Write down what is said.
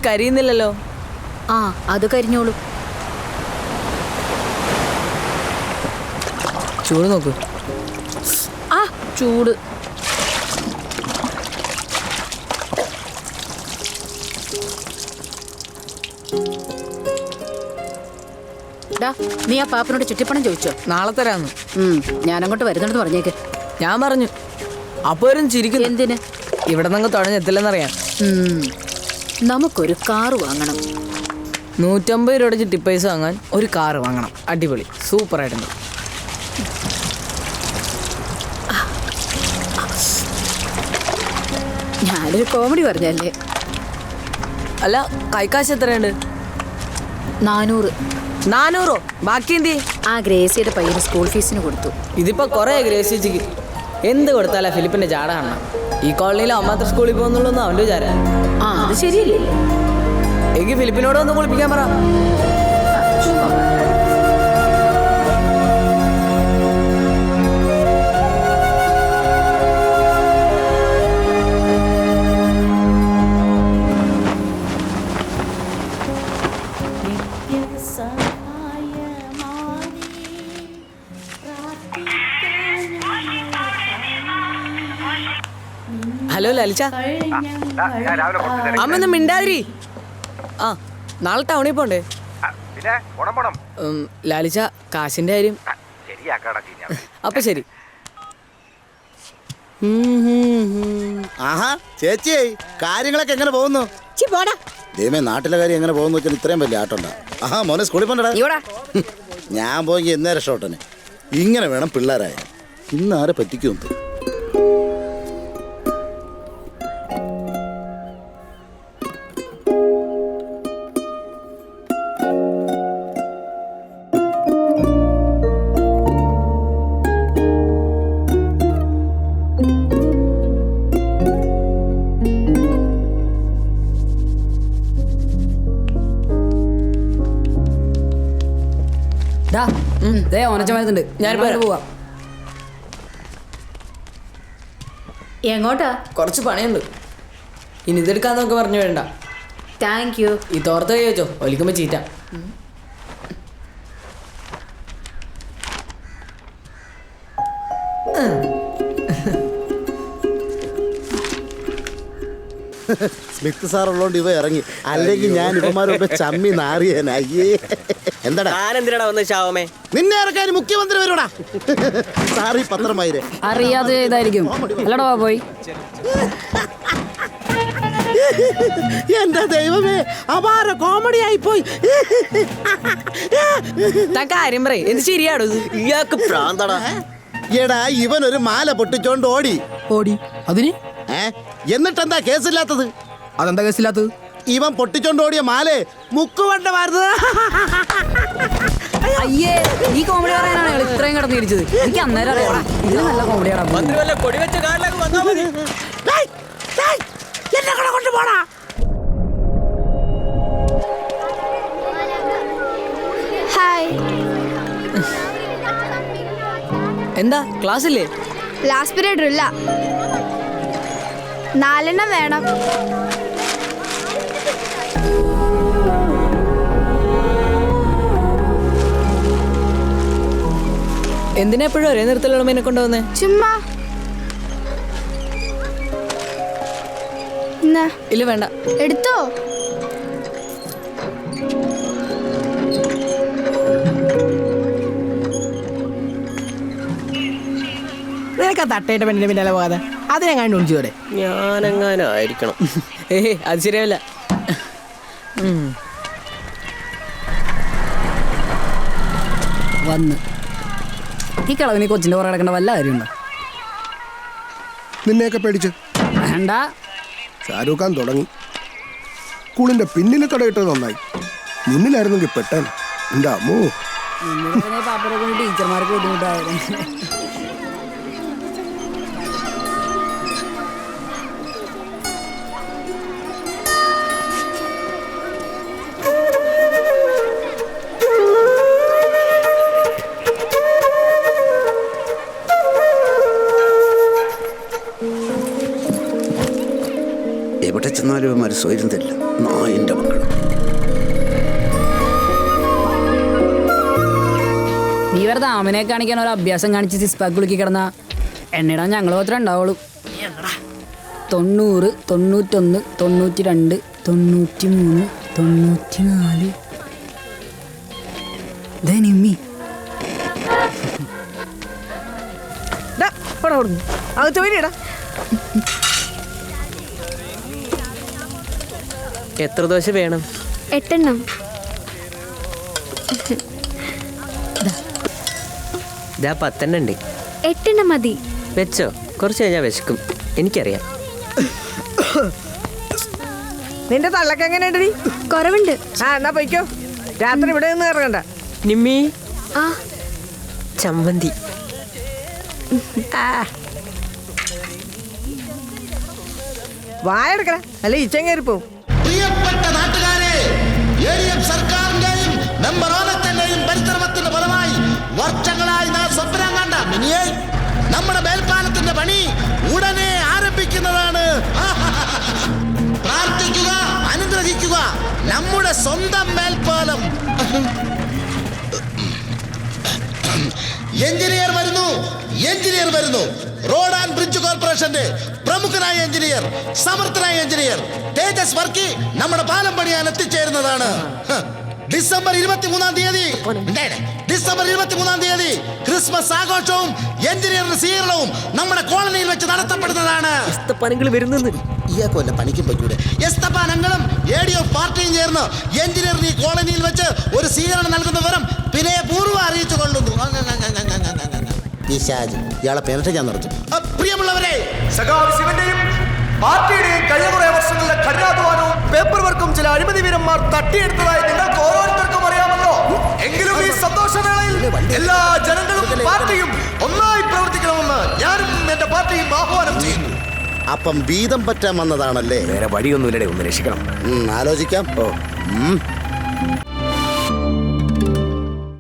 കരിയുന്നില്ലല്ലോ. ആ അത് കരിഞ്ഞോളൂ. ചൂട് നോക്കൂ. ആ ചൂട്. നീ ആ പാപ്പനോട് ചുറ്റിപ്പണം ചോദിച്ചോ? നാളെ തരാന്ന്. ഞാനങ്ങോട്ട് വരുന്നുണ്ടെന്ന് പറഞ്ഞേക്ക്. ഞാൻ പറഞ്ഞു. അപ്പൊ വരും ചിരിക്കുന്നു. എന്തിന്? ഇവിടെ നിന്ന് തുഴഞ്ഞെത്തില്ലെന്നറിയാം. നമുക്കൊരു കാറ് വാങ്ങണം. 150 രൂപയുടെ ചിട്ടി പൈസ വാങ്ങാൻ ഒരു കാറ് വാങ്ങണം. അടിപൊളി, സൂപ്പർ ആയിട്ടുണ്ട്. ഞാനൊരു കോമഡി പറഞ്ഞല്ലേ. അല്ല, കൈക്കാശ് എത്രയുണ്ട്? 400. 400? ബാക്കി എന്തി? ആ ഗ്രേസിയുടെ പയ്യന് സ്കൂൾ ഫീസിന് കൊടുത്തു. ഇതിപ്പോ കൊറേ ഗ്രേസിക്ക് എന്ത് കൊടുത്താലാ ഫിലിപ്പിന്റെ ജാട കാണണം. ഈ കോളനിയിൽ അമ്മാത്ര സ്കൂളിൽ പോകുന്നുള്ളൂ അവന്റെ വിചാരം. ആ അത് ശരിയല്ലേ? എങ്കിൽ ഫിലിപ്പിനോട് ഒന്ന് കുളിപ്പിക്കാൻ പറ. ഹലോ ലലിച്ച, അമ്മ ഒന്നും മിണ്ടാതിരി. ആ നാളെ ടൗണിൽ പോണ്ടേ? ലാലിച്ച, കാശിന്റെ കാര്യം. അപ്പൊ ശരി. ആഹാ ചേച്ചിയേ, കാര്യങ്ങളൊക്കെ എങ്ങനെ പോകുന്നു? ദൈവമേ, നാട്ടിലെ കാര്യം എങ്ങനെ പോകുന്നു വെച്ചാൽ ഇത്രയും വലിയ ആട്ടമുണ്ടാ. ആഹാ മോനെ സ്കൂളിൽ പോണ്ടടാ. ഞാൻ പോയി എന്നേ രക്ഷോട്ടനെ. ഇങ്ങനെ വേണം പിള്ളേരായ. ഇന്ന് ആരെ പറ്റിക്കും? ഓനച്ചമരുന്നുണ്ട്, ഞാനിപ്പോ പോവാം. എങ്ങോട്ടാ? കുറച്ച് പണിയുണ്ട്. ഇനി ഇതെടുക്കാന്നൊക്കെ പറഞ്ഞു വേണ്ട. Thank you. ഈ തോർത്ത് കൈ വെച്ചോ, ഒലിക്കുമ്പോ ചീറ്റ. സ്മിത്ത് സാർ ഉള്ളോണ്ട് ഇവ ഇറങ്ങി, അല്ലെങ്കിൽ ഞാൻ ഇവന്മാരൊക്കെ ചമ്മി നാറിയനായി. എന്താടാ നിന്നെ ഇറക്കാൻ മുഖ്യമന്ത്രി വരൂടാ. സാറി പത്രമായിരേ അറിയാതെ ഇതായിരിക്കും. അല്ലടാ പോയി. എന്റെ ദൈവമേ, അപാര കോമഡി ആയി പോയി. കാര്യം പറയേ, എന്ത് ശരിയാടോ ഇത്? ഇയാൾക്ക് പ്രാന്തടാ. എടാ, ഇവൻ ഒരു മാല പൊട്ടിച്ചോണ്ട് ഓടി. അതിന് എന്നിട്ടെന്താ കേസില്ലാത്തത്? അതെന്താ കേസില്ലാത്തത്? ഇവൻ പൊട്ടിച്ചോണ്ട് ഓടിയ മാലേ മുക്കുവണ്ടമായിരുന്നു. അയ്യേ, ഈ കോമഡി പറയാനാണ് ഞങ്ങൾ ഇത്രയും കിടന്നിരിച്ചത്. എനിക്ക് അന്നേരം അറിയാം ഇത് നല്ല കോമഡിയാണ്. എന്താ ക്ലാസ്സില്ലേ? ലാസ്റ്റ് പീരീഡ് ഇല്ല, 4 എണ്ണം വേണം. എന്തിനാ എപ്പോഴും ഒരേ നിർത്തലുള്ള മീനെ കൊണ്ടുവന്നേ? ചുമ്മാ. ഇല്ല വേണ്ട, എടുത്തോ. നിനക്ക് ആ തട്ടയുടെ പെണ്ണിന്റെ പിന്നാലെ പോകാതെ അതിനെങ്ങാണ്ട് ഒളിച്ചോടെ. ഞാനെങ്ങാനായിരിക്കണം. അത് ശരിയല്ല. വന്ന് ഈ കളവിന് കൊച്ചിന്റെ പുറകെ കിടക്കേണ്ട വല്ല കാര്യമുണ്ടോ? നിന്നെയൊക്കെ പേടിച്ച് വേണ്ട. ഷാരൂഖ് ഖാൻ തുടങ്ങി. സ്കൂളിന്റെ പിന്നിൽ കടയിട്ടത് നന്നായി. നിന്നിലായിരുന്നെങ്കിൽ പെട്ടേൻ. എന്റെ അമ്മോ, ടീച്ചർമാർക്ക് ബുദ്ധിമുട്ടായിരുന്നു. എവിടെ ചെന്നാലും വന്നാലും ഇവന്മാർ സ്വയം തരില്ല. നായിൻ്റെ മക്കൾ. നീ വെറുതെ ആമിനെ കാണിക്കാൻ ഒരു അഭ്യാസം കാണിച്ച് സിസ്പാക്ക് കുളുക്കി കിടന്ന എണ്ണിടാൻ ഞങ്ങൾ മാത്രമേ ഉണ്ടാവുള്ളൂ. 90, 91, 92, 93, 94. നിമ്മി അകത്ത് വേണ്ടിടാ. എത്ര ദോശ വേണം? 8 എണ്ണം. ഇതാ 10 എണ്ണം ഉണ്ട്. 8 എണ്ണം മതി. വെച്ചോ, കുറച്ച് കഴിഞ്ഞാൽ വിശക്കും, എനിക്കറിയാം. നിന്റെ തള്ളക്ക് എങ്ങനെയുണ്ട് നീ? കുറവുണ്ട്. എന്നാ പോയിക്കോ, രാത്രി ഇവിടെ നിന്ന് ഇറങ്ങണ്ട. നിമ്മി ആ ചമ്മന്തി. വായെടുക്കണ അല്ല ഈച്ചങ്ങേറിപ്പോവും. പ്രിയപ്പെട്ട നാട്ടുകാരെ, LDF സർക്കാരിന്റെയും മെമ്പർ ഓണത്തിന്റെയും പരിശ്രമത്തിന്റെ ഫലമായി വർഷങ്ങളായി നാം സ്വപ്നം കണ്ട മിനിയെ നമ്മുടെ മേൽപ്പാലത്തിന്റെ പണി ഉടനെ ആരംഭിക്കുന്നതാണ്. പ്രാർത്ഥിക്കുക, അനുഗ്രഹിക്കുക. നമ്മുടെ സ്വന്തം മേൽപ്പാലം. എഞ്ചിനീയർ വരുന്നു, എഞ്ചിനീയർ വരുന്നു. റോഡ് ആൻഡ് ബ്രിഡ്ജ് കോർപ്പറേഷന്റെ പ്രമുഖനായ എഞ്ചിനീയർ, സമർത്ഥനായ എഞ്ചിനീയർ തേജസ് വർക്കി നമ്മുടെ പാലം പണിയാൻ എത്തിച്ചേരുന്നതാണ്. ഡിസംബർ 23-ാം തീയതി ക്രിസ്മസ് ആഘോഷവും എഞ്ചിനീയറിന്റെ സ്വീകരണവും നമ്മുടെ കോളനിയിൽ വെച്ച് നടത്തപ്പെടുന്നതാണ്. പണികൾ വരുന്നത് ഇയാൾക്കൊല്ല പണിക്കും പറ്റൂടെ. എസ്തപ്പാനങ്ങളും LDF പാർട്ടിയും ചേർന്ന് എഞ്ചിനീയറിന് ഈ കോളനിയിൽ വെച്ച് ഒരു സ്വീകരണം നൽകുന്ന വിവരം വിനയപൂർവ്വം അറിയിച്ചു കൊള്ളുന്നു. ഇയാളെ പേരിട്ട് ഞാൻ നിർത്തും. പ്രിയമുള്ളവരെ, സഖാവിശിവന്റെയും പാർട്ടിയുടെയും കഴിഞ്ഞ കുറെ വർഷങ്ങളിലെ കഠിനാധ്വാനവും പേപ്പർ വർക്കും ചില അഴിമതി വീരന്മാർ തട്ടിയെടുത്തതായി നിങ്ങൾക്ക് ഓരോരുത്തർക്കും അറിയാമല്ലോ. എങ്കിലും ഈ സന്തോഷവേളയിൽ എല്ലാ ജനങ്ങളും പാർട്ടിയും ഒന്നായി പ്രവർത്തിക്കണമെന്ന് ഞാനും എന്റെ പാർട്ടിയും ആഹ്വാനം ചെയ്യുന്നു. അപ്പം വീതം പറ്റാൻ വന്നതാണല്ലേ? വേറെ വഴിയൊന്നുമില്ലേ, ഒന്ന് രക്ഷിക്കണം. ആലോചിക്കാം.